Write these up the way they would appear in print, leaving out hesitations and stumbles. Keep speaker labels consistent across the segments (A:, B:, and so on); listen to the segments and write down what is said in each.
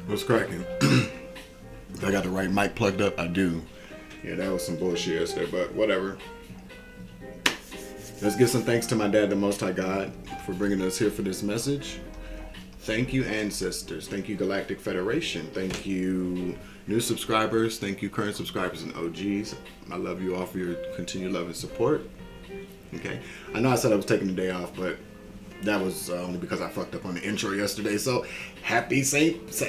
A: What's cracking? I got the right mic plugged up. I do. Yeah, that was some bullshit yesterday, but whatever. Let's give some thanks to my dad, the Most High God, for bringing us here for this message. Thank you, ancestors. Thank you, Galactic Federation. Thank you, new subscribers. Thank you, current subscribers and OGs. I love you all for your continued love and support. Okay. I know I said I was taking the day off, but that was only because I fucked up on the intro yesterday. So, happy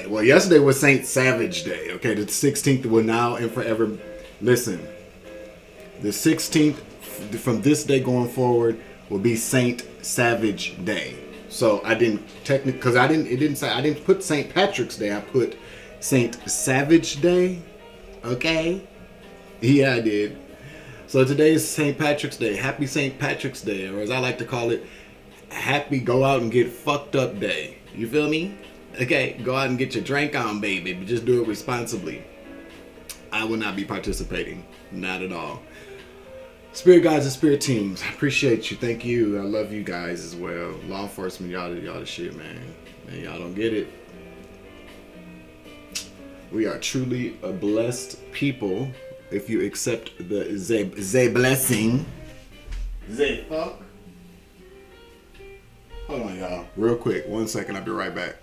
A: well, yesterday was Saint Savage Day. Okay, the 16th will now and forever. Listen, the 16th from this day going forward will be Saint Savage Day. So I didn't technically, because I didn't put Saint Patrick's Day. I put Saint Savage Day. Okay, yeah, I did. So today is St. Patrick's Day. Happy St. Patrick's Day, or as I like to call it, happy go out and get fucked up day. You feel me? Okay, go out and get your drink on, baby, but just do it responsibly. I will not be participating. Not at all. Spirit guides and spirit teams, I appreciate you. Thank you. I love you guys as well. Law enforcement, y'all the shit, man. Man, y'all don't get it. We are truly a blessed people if you accept the Zay blessing. Zay fuck. Hold on, y'all. Real quick. 1 second. I'll be right back.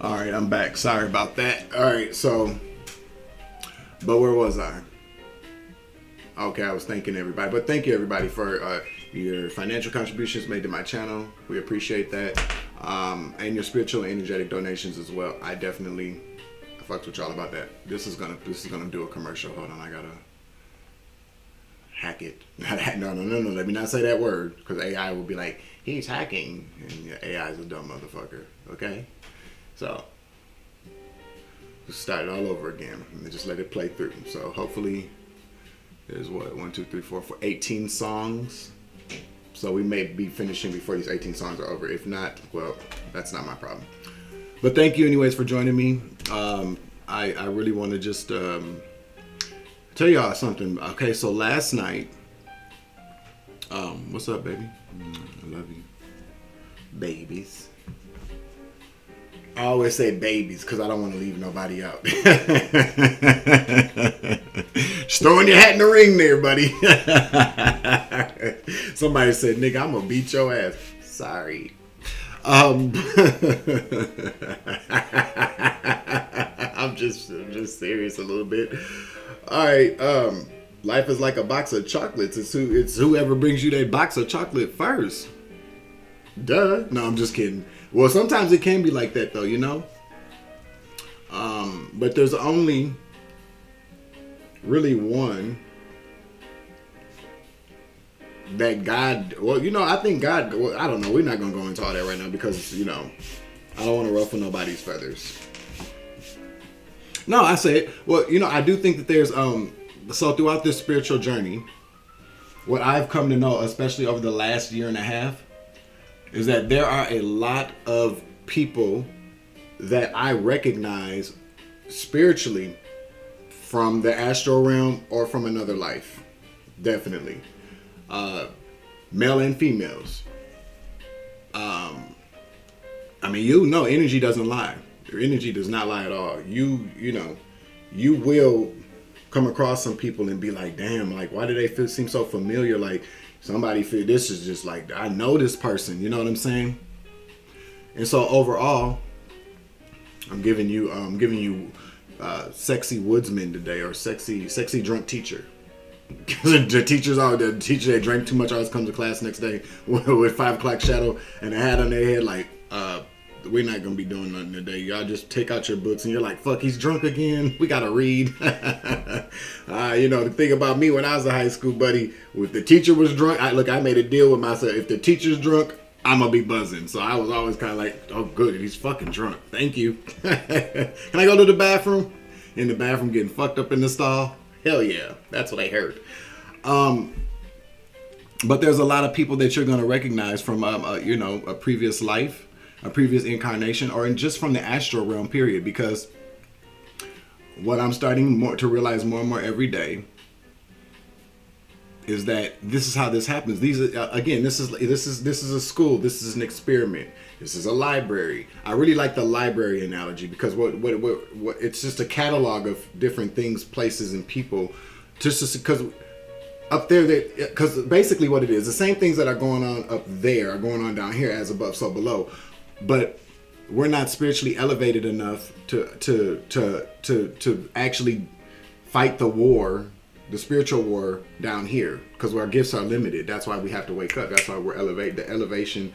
A: All right, I'm back. Sorry about that. All right, so, but where was I? Okay, I was thanking everybody. But thank you, everybody, for your financial contributions made to my channel. We appreciate that. And your spiritual and energetic donations as well. I fucked with y'all about that. This is gonna do a commercial. Hold on, I gotta hack it. No. Let me not say that word, because AI will be like, he's hacking, and AI is a dumb motherfucker. Okay, so just start it all over again and just let it play through. So hopefully, there's what 1, 2, 3, 4, 18 songs. So we may be finishing before these 18 songs are over. If not, well, that's not my problem. But thank you anyways for joining me. I really want to just tell y'all something. Okay, so last night, what's up, baby? I love you. Babies. I always say babies because I don't want to leave nobody out. Just throwing your hat in the ring there, buddy. Somebody said, nigga, I'm going to beat your ass. Sorry. I'm just serious a little bit. All right. Life is like a box of chocolates. It's whoever brings you that box of chocolate first. Duh. No, I'm just kidding. Well, sometimes it can be like that, though, you know? But there's only really one that God, well, you know, I think God, well, I don't know. We're not going to go into all that right now because, you know, I don't want to ruffle nobody's feathers. No, I say it. Well, you know, I do think that there's, so throughout this spiritual journey, what I've come to know, especially over the last year and a half, is that there are a lot of people that I recognize spiritually from the astral realm or from another life. Definitely. Male and females. I mean, you know, energy doesn't lie. Your energy does not lie at all. You know, you will come across some people and be like, damn, like, why do they seem so familiar? Like, somebody feel this is just like, I know this person, you know what I'm saying? And so overall, I'm giving you sexy woodsman today, or sexy drunk teacher. the teacher that drank too much always comes to class next day with 5 o'clock shadow and a hat on their head like, we're not gonna be doing nothing today. Y'all just take out your books and you're like, fuck, he's drunk again. We gotta read. You know, the thing about me when I was a high school buddy, if the teacher was drunk, I made a deal with myself. If the teacher's drunk, I'm gonna be buzzing. So I was always kind of like, oh good, he's fucking drunk. Thank you. Can I go to the bathroom? In the bathroom getting fucked up in the stall? Hell yeah, that's what I heard. But there's a lot of people that you're gonna recognize from, you know, a previous life, a previous incarnation, or just from the astral realm, period. Because what I'm starting to realize more and more every day is that this is how this happens. These are, again, this is a school. This is an experiment. This is a library. I really like the library analogy because what it's just a catalog of different things, places, and people. Just because up there, because basically what it is, the same things that are going on up there are going on down here, as above, so below. But we're not spiritually elevated enough to actually fight the war, the spiritual war down here, because our gifts are limited. That's why we have to wake up. That's why we're the elevation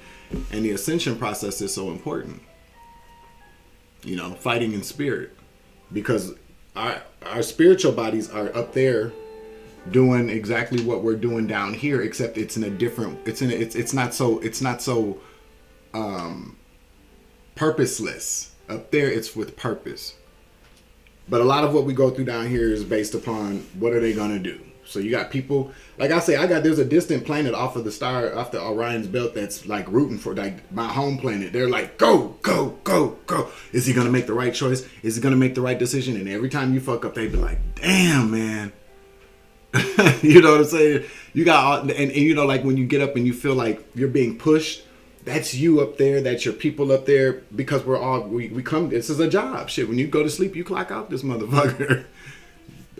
A: and the ascension process is so important. You know, fighting in spirit, because our spiritual bodies are up there doing exactly what we're doing down here, except it's in a different, it's not so purposeless. Up there it's with purpose. But a lot of what we go through down here is based upon what are they gonna do. So you got people, like I say, there's a distant planet off of the Orion's belt that's like rooting for like my home planet. They're like, go, go, go, go. Is he gonna make the right choice? Is he gonna make the right decision? And every time you fuck up, they be like, damn, man. You know what I'm saying? You got, and you know, like when you get up and you feel like you're being pushed, that's you up there, that's your people up there, because we come, this is a job. Shit, when you go to sleep, you clock out this motherfucker.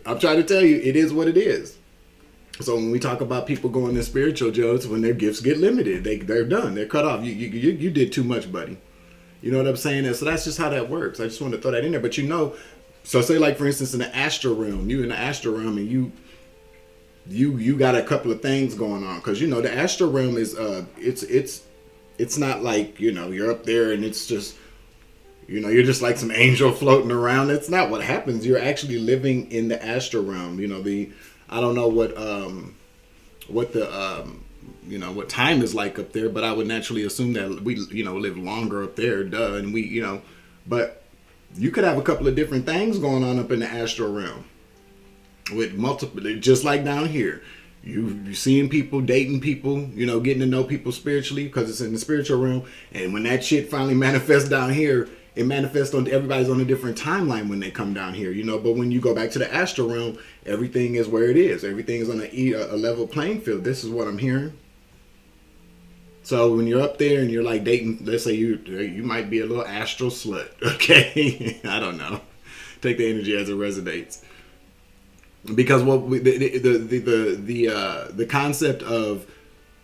A: I'm trying to tell you, it is what it is. So when we talk about people going to spiritual jails, when their gifts get limited, they're done, they're cut off. You did too much, buddy. You know what I'm saying? So that's just how that works. I just want to throw that in there. But you know, so say like for instance in the astral realm, you in the astral realm and you got a couple of things going on, because you know the astral realm is it's not like, you know, you're up there and it's just, you know, you're just like some angel floating around. It's not what happens. You're actually living in the astral realm. You know, I don't know what you know, what time is like up there, but I would naturally assume that we, you know, live longer up there, duh. And we, you know, but you could have a couple of different things going on up in the astral realm with multiple, just like down here. You seeing people, dating people, you know, getting to know people spiritually, because it's in the spiritual realm. And when that shit finally manifests down here, it manifests on everybody's on a different timeline when they come down here, you know. But when you go back to the astral realm, everything is where it is. Everything is on a level playing field. This is what I'm hearing. So when you're up there and you're like dating, let's say you might be a little astral slut, okay? I don't know. Take the energy as it resonates. Because what the concept of,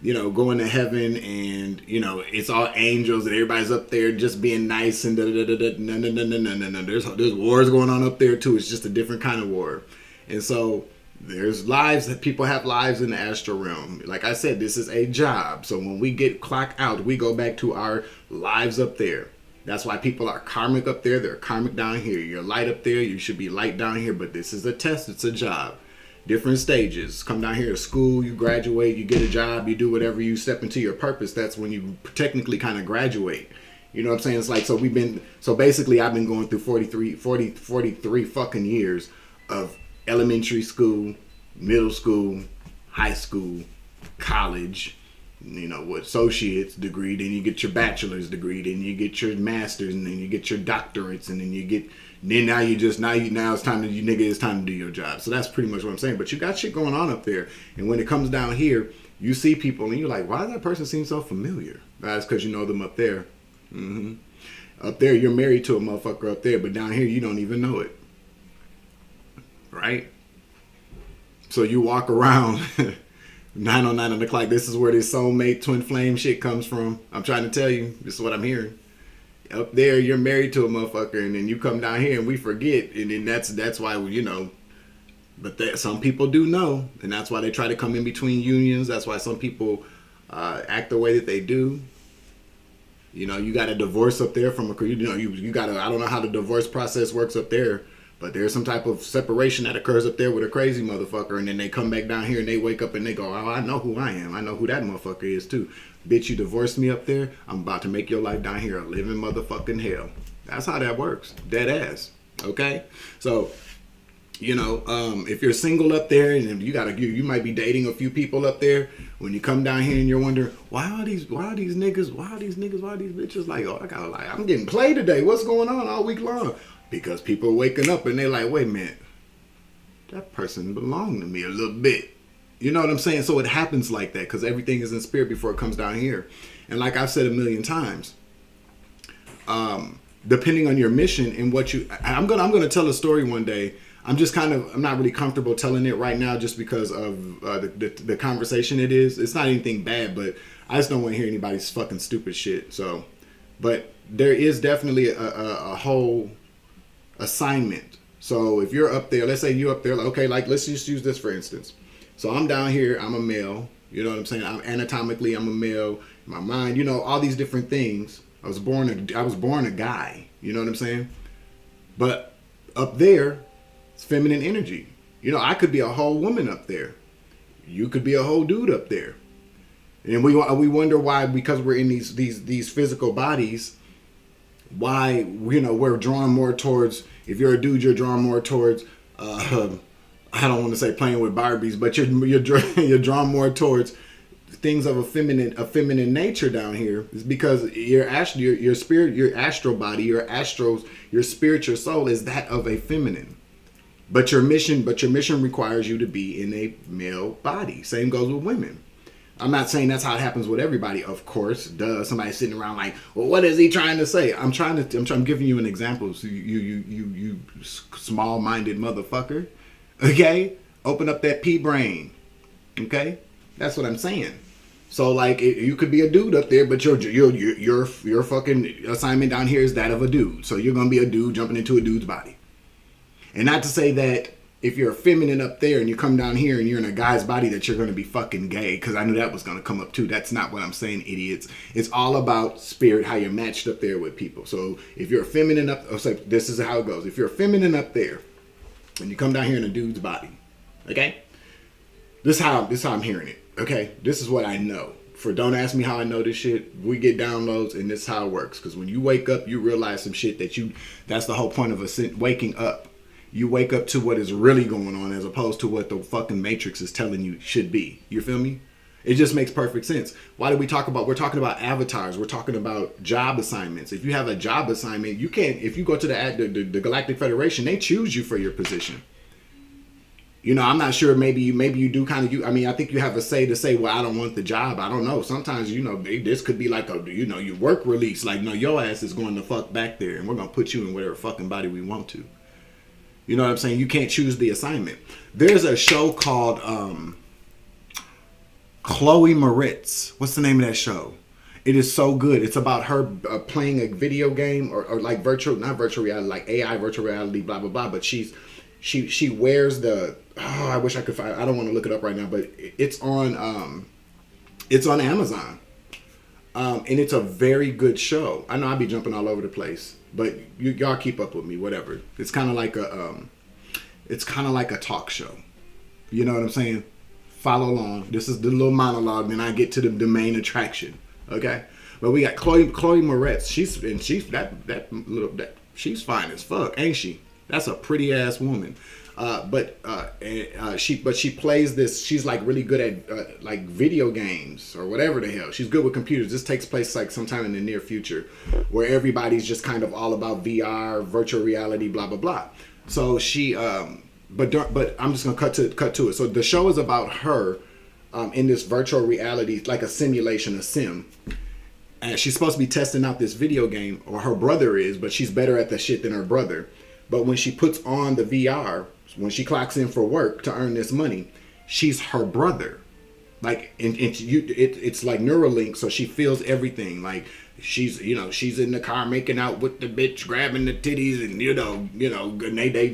A: you know, going to heaven and, you know, it's all angels and everybody's up there just being nice and no. There's wars going on up there too. It's just a different kind of war. And so there's lives, that people have lives in the astral realm. Like I said, this is a job. So when we get clocked out, we go back to our lives up there. That's why people are karmic up there. They're karmic down here. You're light up there. You should be light down here. But this is a test. It's a job. Different stages. Come down here to school. You graduate. You get a job. You do whatever. You step into your purpose. That's when you technically kind of graduate. You know what I'm saying? It's like, so basically I've been going through 43 fucking years of elementary school, middle school, high school, college, you know, what, associate's degree, then you get your bachelor's degree, then you get your master's, and then you get your doctorates, and now it's time to do your job. So that's pretty much what I'm saying. But you got shit going on up there, and when it comes down here, you see people and you're like, why does that person seem so familiar? That's because you know them up there. Up there, you're married to a motherfucker up there, but down here, you don't even know it. Right? So you walk around 9:09 on the clock. This is where this soulmate twin flame shit comes from. I'm trying to tell you. This is what I'm hearing. Up there, you're married to a motherfucker, and then you come down here and we forget, and then that's why, you know. But some people do know, and that's why they try to come in between unions. That's why some people act the way that they do. You know, you got a divorce up there from a, you know, you got a, I don't know how the divorce process works up there. But there's some type of separation that occurs up there with a crazy motherfucker, and then they come back down here and they wake up and they go, oh, I know who I am. I know who that motherfucker is too. Bitch, you divorced me up there. I'm about to make your life down here a living motherfucking hell. That's how that works. Dead ass. Okay? So, you know, if you're single up there and you might be dating a few people up there, when you come down here and you're wondering, why are these bitches like, oh, I'm getting played today. What's going on all week long? Because people are waking up and they're like, wait a minute, that person belonged to me a little bit. You know what I'm saying? So it happens like that because everything is in spirit before it comes down here. And like I've said a million times, depending on your mission and what you, I'm gonna tell a story one day. I'm not really comfortable telling it right now just because of the conversation it is. It's not anything bad, but I just don't want to hear anybody's fucking stupid shit. So, but there is definitely a whole assignment. So if you're up there, let's say you're up there, okay, like let's just use this for instance. So I'm down here, I'm a male, you know what I'm saying? I'm anatomically, I'm a male, my mind, you know, all these different things. I was born a guy, you know what I'm saying? But up there, it's feminine energy. You know, I could be a whole woman up there. You could be a whole dude up there. And we wonder why, because we're in these physical bodies, why, you know, we're drawn more towards, if you're a dude, you're drawn more towards, I don't want to say playing with Barbies, but you're drawn more towards things of a feminine nature down here. Is because your spirit, your astral body, your spiritual soul is that of a feminine. But your mission requires you to be in a male body. Same goes with women. I'm not saying that's how it happens with everybody, of course. Duh. Somebody's sitting around like, well, what is he trying to say? I'm giving you an example. So you small-minded motherfucker. Okay? Open up that pea brain. Okay? That's what I'm saying. So like, you could be a dude up there, but your fucking assignment down here is that of a dude. So you're gonna be a dude jumping into a dude's body. And not to say that if you're feminine up there and you come down here and you're in a guy's body that you're going to be fucking gay, because I knew that was going to come up too. That's not what I'm saying, idiots. It's all about spirit, how you're matched up there with people. So if you're feminine so this is how it goes. If you're feminine up there and you come down here in a dude's body, okay? This is how I'm hearing it, okay? This is what I know. Don't ask me how I know this shit. We get downloads and this is how it works. Because when you wake up, you realize some shit that's the whole point of waking up. You wake up to what is really going on as opposed to what the fucking Matrix is telling you should be. You feel me? It just makes perfect sense. Why do we're talking about avatars. We're talking about job assignments. If you have a job assignment, you can't, if you go to the Galactic Federation, they choose you for your position. You know, I'm not sure, maybe you do kind of, I mean, I think you have a say to say, well, I don't want the job. I don't know. Sometimes, you know, this could be like your work release. Like, no, your ass is going to fuck back there and we're going to put you in whatever fucking body we want to. You know what I'm saying? You can't choose the assignment. There's a show called Chloe Moretz. What's the name of that show? It is so good. It's about her playing a video game or like not virtual reality, like AI virtual reality, blah, blah, blah. But she wears I wish I could find, I don't want to look it up right now, but it's on Amazon. And it's a very good show. I know I'll be jumping all over the place, but y'all keep up with me, whatever. It's kind of like a talk show. You know what I'm saying? Follow along. This is the little monologue, then I get to the main attraction. Okay? But we got Chloe Moretz. She's fine as fuck, ain't she? That's a pretty ass woman. But she plays this. She's like really good at like video games or whatever the hell. She's good with computers. This takes place like sometime in the near future, where everybody's just kind of all about VR, virtual reality, blah blah blah. So she, but I'm just gonna cut to it. So the show is about her in this virtual reality, like a simulation, a sim. And she's supposed to be testing out this video game, or her brother is, but she's better at the shit than her brother. But when she puts on the VR, when she clocks in for work to earn this money, she's her brother. Like, it's like Neuralink, so she feels everything. Like, she's in the car making out with the bitch, grabbing the titties, and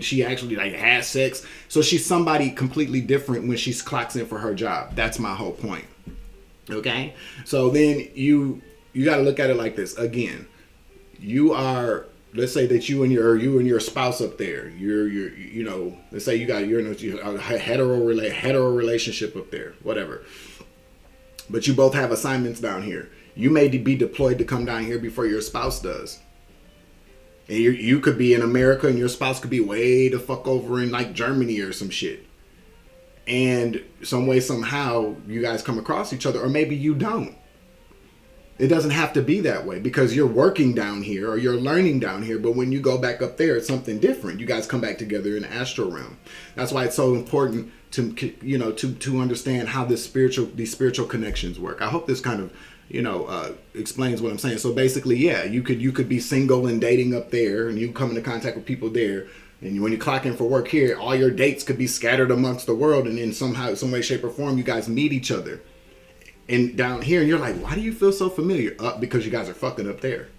A: she actually like has sex. So she's somebody completely different when she clocks in for her job. That's my whole point. Okay? So then you got to look at it like this. Again, you are, let's say that you and your spouse up there, let's say you're in a hetero relationship up there, whatever. But you both have assignments down here. You may be deployed to come down here before your spouse does. And you could be in America and your spouse could be way the fuck over in like Germany or some shit. And some way, somehow, you guys come across each other, or maybe you don't. It doesn't have to be that way because you're working down here or you're learning down here. But when you go back up there, it's something different. You guys come back together in the astral realm. That's why it's so important to, you know, to understand how these spiritual connections work. I hope this kind of, you know, explains what I'm saying. So basically, yeah, you could be single and dating up there, and you come into contact with people there. And when you clock in for work here, all your dates could be scattered amongst the world, and then somehow, some way, shape, or form, you guys meet each other. And down here, and you're like, why do you feel so familiar? Because you guys are fucking up there.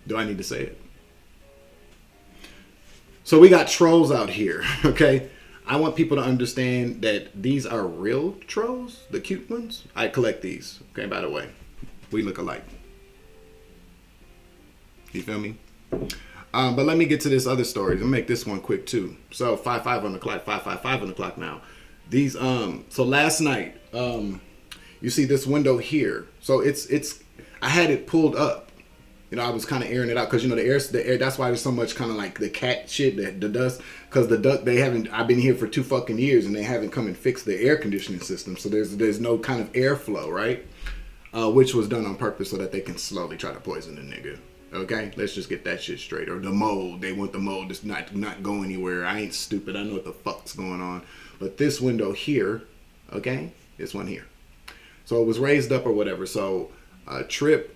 A: Do I need to say it? So we got trolls out here, okay? I want people to understand that these are real trolls, the cute ones. I collect these, okay, by the way. We look alike. You feel me? But let me get to this other story. I'll make this one quick too. So 5:05 on the clock, 5:55 on the clock now. These so last night, you see this window here. So it's I had it pulled up. You know, I was kind of airing it out because, you know, the air. That's why there's so much kind of like the cat shit, the dust. Because the duct, they haven't. I've been here for 2 fucking years and they haven't come and fixed the air conditioning system. So there's no kind of airflow, right? Which was done on purpose so that they can slowly try to poison the nigga. Okay, let's just get that shit straight. Or the mold. They want the mold to not go anywhere. I ain't stupid. I know what the fuck's going on. But this window here, okay, this one here. So it was raised up or whatever. So Trip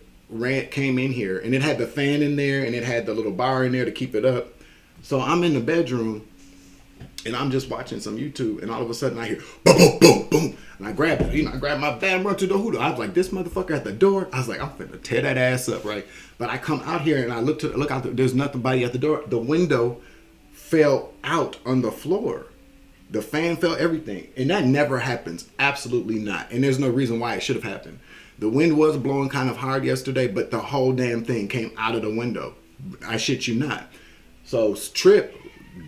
A: came in here and it had the fan in there and it had the little bar in there to keep it up. So I'm in the bedroom and I'm just watching some YouTube and all of a sudden I hear boom, boom, boom, boom. And I grabbed it, I grabbed my van, run to the hoodoo. I was like, this motherfucker at the door. I was like, I'm finna tear that ass up, right? But I come out here and I look out there, there's nobody at the door. The window fell out on the floor. The fan fell, everything. And that never happens. Absolutely not. And there's no reason why it should have happened. The wind was blowing kind of hard yesterday, but the whole damn thing came out of the window. I shit you not. So Trip,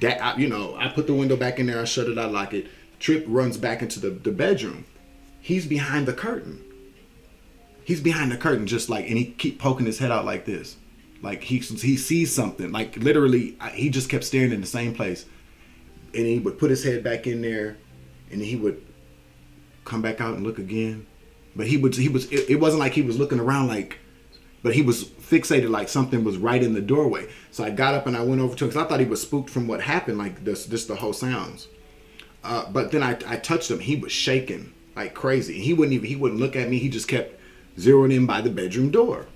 A: I put the window back in there, I shut it, I lock it. Trip runs back into the bedroom. He's behind the curtain. He's behind the curtain just like, and he keep poking his head out like this. Like he sees something. Like literally, he just kept staring in the same place. And he would put his head back in there and he would come back out and look again. But it wasn't like he was looking around like, but he was fixated like something was right in the doorway. So I got up and I went over to him because I thought he was spooked from what happened, like just the whole sounds. But then I touched him. He was shaking like crazy. He wouldn't look at me. He just kept zeroing in by the bedroom door.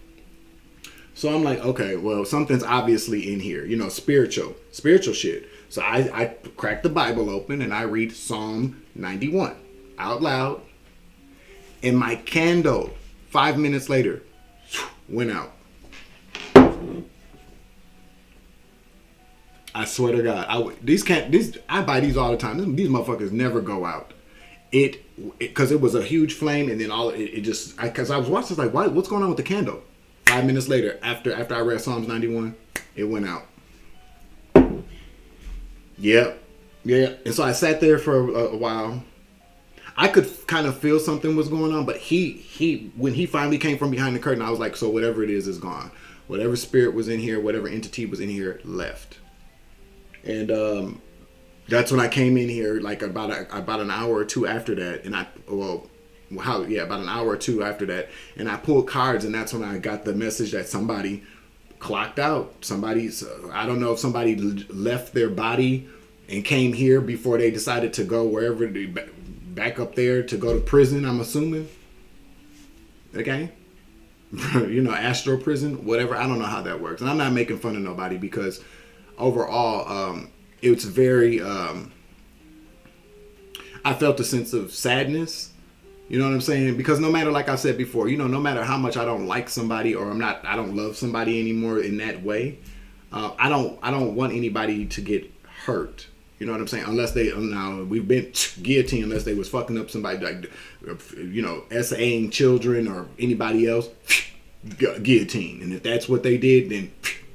A: So I'm like, okay, well, something's obviously in here, spiritual shit. So I cracked the Bible open and I read Psalm 91 out loud. And my candle, 5 minutes later, went out. I swear to God, I buy these all the time. These motherfuckers never go out. Because it was a huge flame, and then because I was watching, like, what's going on with the candle? 5 minutes later, after I read Psalms 91, it went out. Yep. Yeah. And so I sat there for a while. I could kind of feel something was going on, but when he finally came from behind the curtain, I was like, so whatever it is gone. Whatever spirit was in here, whatever entity was in here, left. And that's when I came in here, like about an hour or two after that, and about an hour or two after that, and I pulled cards, and that's when I got the message that somebody clocked out. I don't know if somebody left their body and came here before they decided to go wherever back up there to go to prison, I'm assuming. Okay? Astral prison, whatever. I don't know how that works. And I'm not making fun of nobody because overall, it's very, I felt a sense of sadness. You know what I'm saying? Because no matter, like I said before, no matter how much I don't like somebody or I don't love somebody anymore in that way, I don't want anybody to get hurt. You know what I'm saying? Unless we've been guillotined unless they was fucking up somebody, like, SAing children or anybody else, guillotine. And if that's what they did, then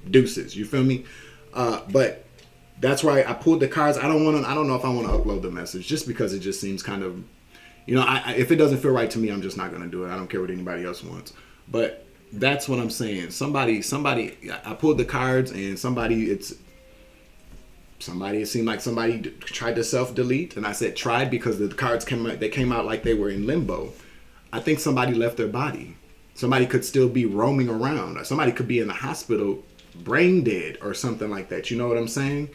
A: deuces. You feel me? But that's why I pulled the cards. I don't know if I want to upload the message just because it just seems kind of, if it doesn't feel right to me, I'm just not going to do it. I don't care what anybody else wants. But that's what I'm saying. Somebody, I pulled the cards and It seemed like somebody tried to self-delete, and I said tried because the cards came out like they were in limbo. I think somebody left their body. Somebody could still be roaming around. Somebody could be in the hospital, brain dead or something like that. You know what I'm saying?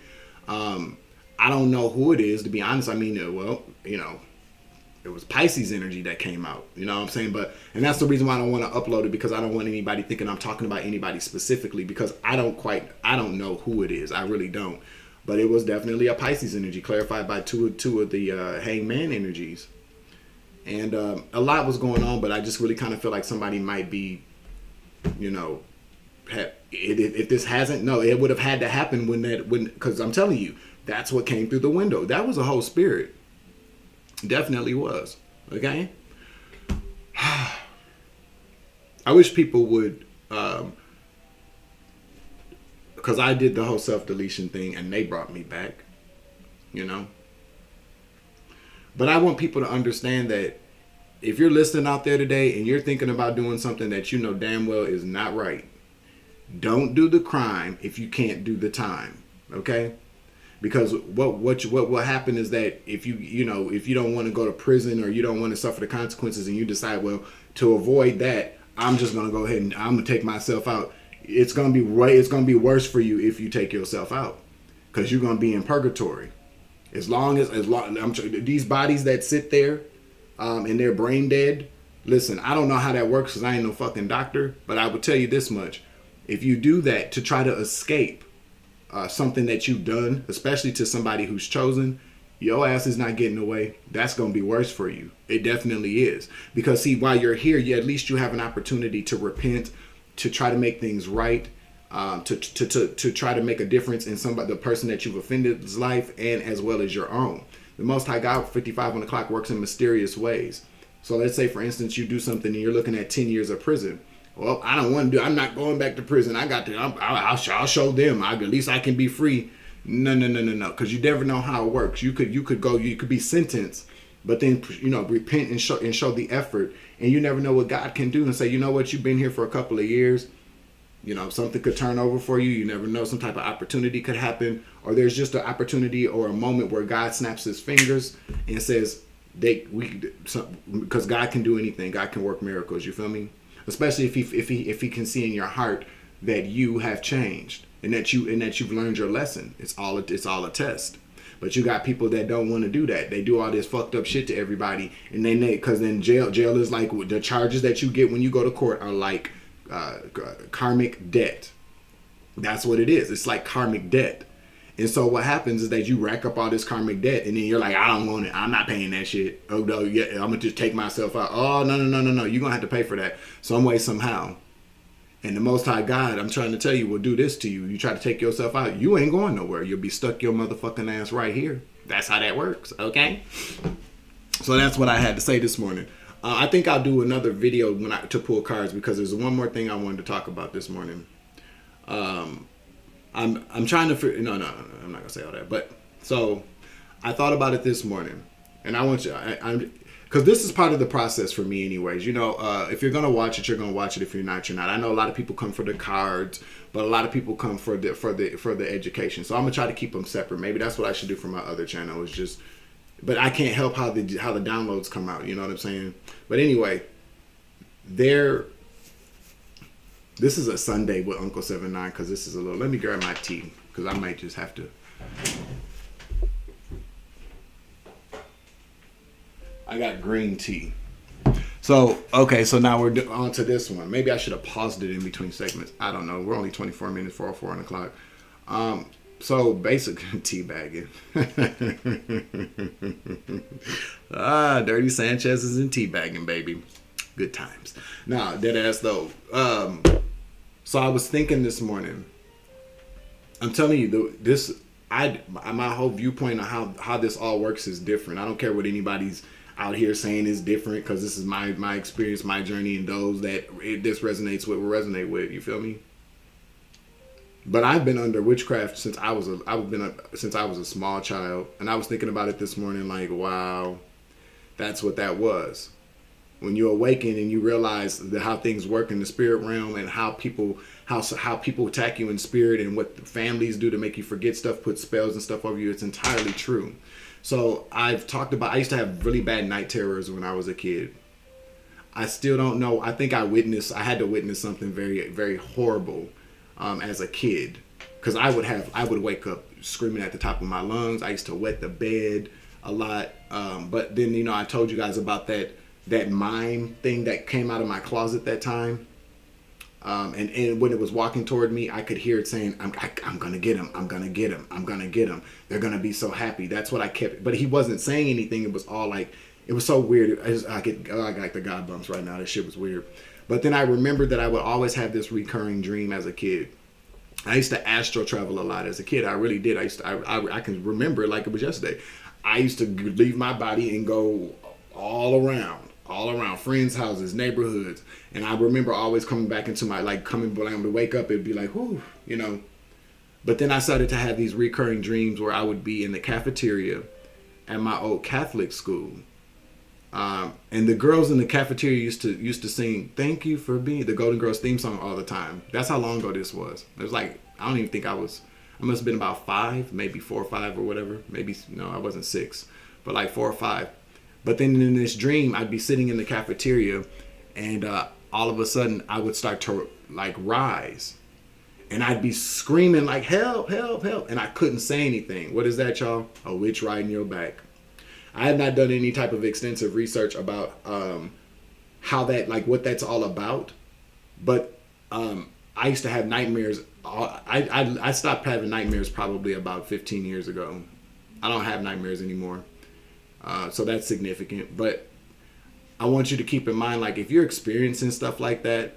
A: I don't know who it is, to be honest. I mean, well, it was Pisces energy that came out. You know what I'm saying? And that's the reason why I don't want to upload it, because I don't want anybody thinking I'm talking about anybody specifically, because I don't know who it is. I really don't. But it was definitely a Pisces energy, clarified by two of the hangman energies. And a lot was going on, but I just really kind of feel like somebody might be, if this hasn't, no, it would have had to happen because I'm telling you, that's what came through the window. That was a whole spirit. Definitely was. Okay? I wish people would, because I did the whole self-deletion thing and they brought me back, But I want people to understand that if you're listening out there today and you're thinking about doing something that you know damn well is not right, don't do the crime if you can't do the time. Okay? Because what will happen is that if you don't want to go to prison or you don't want to suffer the consequences, and you decide, well, to avoid that, I'm just gonna go ahead and I'm gonna take myself out. It's gonna be worse for you if you take yourself out, because you're gonna be in purgatory. As long these bodies that sit there, and they're brain dead. Listen, I don't know how that works because I ain't no fucking doctor, but I will tell you this much: if you do that to try to escape something that you've done, especially to somebody who's chosen, your ass is not getting away. That's going to be worse for you. It definitely is. Because see, while you're here, at least you have an opportunity to repent, to try to make things right, to try to make a difference in the person that you've offended's life, and as well as your own. The Most High God, 55 on the clock, works in mysterious ways. So let's say, for instance, you do something and you're looking at 10 years of prison. Well, I don't want to I'm not going back to prison. I'll show them. At least I can be free. No. Because you never know how it works. You could be sentenced, but then, repent and show the effort. And you never know what God can do and say, you know what, you've been here for a couple of years. Something could turn over for you. You never know. Some type of opportunity could happen. Or there's just an opportunity or a moment where God snaps his fingers and says, because God can do anything. God can work miracles. You feel me? Especially if he can see in your heart that you have changed and that you've learned your lesson. It's all a test. But you got people that don't want to do that. They do all this fucked up shit to everybody, and because then jail is like, the charges that you get when you go to court are like karmic debt. That's what it is. It's like karmic debt. And so what happens is that you rack up all this karmic debt, and then you're like, I don't want it. I'm not paying that shit. Oh no, yeah, I'm gonna just take myself out. Oh no. You're gonna have to pay for that some way, somehow. And the Most High God, I'm trying to tell you, will do this to you. You try to take yourself out, you ain't going nowhere. You'll be stuck your motherfucking ass right here. That's how that works, okay? So that's what I had to say this morning. I think I'll do another video to pull cards, because there's one more thing I wanted to talk about this morning. I'm trying to figure. No, I'm not gonna say all that. But so I thought about it this morning, and I want you. Because this is part of the process for me, anyways. If you're gonna watch it, you're gonna watch it. If you're not, you're not. I know a lot of people come for the cards, but a lot of people come for the education. So I'm gonna try to keep them separate. Maybe that's what I should do for my other channel. Is just, but I can't help how the downloads come out. You know what I'm saying? But anyway, this is a Sunday with Uncle 79, because this is a little. Let me grab my tea, because I might just have to. I got green tea. So, okay, so now we're on to this one. Maybe I should have paused it in between segments. I don't know. We're only 24 minutes, 4 on the clock. So, basically, teabagging. Dirty Sanchez is in teabagging, baby. Good times. Nah, dead ass though. So I was thinking this morning. I'm telling you, my whole viewpoint on how this all works is different. I don't care what anybody's out here saying is different, because this is my experience, my journey, and those that this resonates with will resonate with. You feel me? But I've been under witchcraft since I was a small child, and I was thinking about it this morning, like, wow, that's what that was. When you awaken and you realize how things work in the spirit realm, and how people attack you in spirit, and what families do to make you forget stuff, put spells and stuff over you, it's entirely true. So I've talked about, I used to have really bad night terrors when I was a kid. I still don't know. I think I had to witness something very, very horrible as a kid, because I would wake up screaming at the top of my lungs. I used to wet the bed a lot. But then, you know, I told you guys about that mime thing that came out of my closet that time. And when it was walking toward me, I could hear it saying, I'm going to get him. I'm going to get him. I'm going to get him. They're going to be so happy. That's what I kept. But he wasn't saying anything. It was all like, it was so weird. I got the God bumps right now. This shit was weird. But then I remembered that I would always have this recurring dream as a kid. I used to astral travel a lot as a kid. I really did. I can remember it like it was yesterday. I used to leave my body and go all around friends' houses, neighborhoods. And I remember always coming back into my, like, when I would wake up, it'd be like, whoo, you know. But then I started to have these recurring dreams where I would be in the cafeteria at my old Catholic school. And the girls in the cafeteria used to sing "Thank You for Being" the Golden Girls theme song all the time. That's how long ago this was. It was like, I don't even think I must have been about 5, maybe 4 or 5 or whatever. Maybe, no, I wasn't 6, but like 4 or 5. But then in this dream, I'd be sitting in the cafeteria, and all of a sudden I would start to like rise, and I'd be screaming like, help, help, help. And I couldn't say anything. What is that, y'all? A witch riding your back. I have not done any type of extensive research about how that, like, what that's all about. But I used to have nightmares. I stopped having nightmares probably about 15 years ago. I don't have nightmares anymore. So that's significant. But I want you to keep in mind, like, if you're experiencing stuff like that,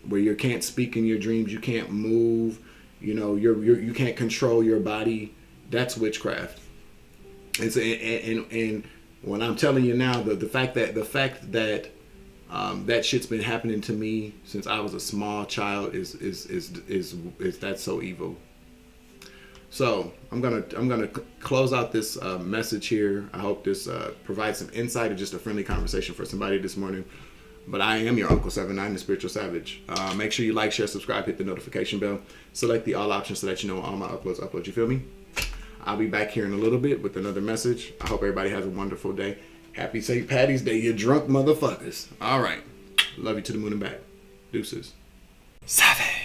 A: where you can't speak in your dreams, you can't move, you know, you can't control your body, that's witchcraft. And when I'm telling you now, the fact that that shit's been happening to me since I was a small child is that's so evil. So I'm gonna close out this message here. I hope this provides some insight or just a friendly conversation for somebody this morning. But I am your Uncle 79, the Spiritual Savage. Make sure you like, share, subscribe, hit the notification bell, select the all options so that you know all my uploads. You feel me? I'll be back here in a little bit with another message. I hope everybody has a wonderful day. Happy St. Patty's Day, you drunk motherfuckers. All right. Love you to the moon and back. Deuces. Savage.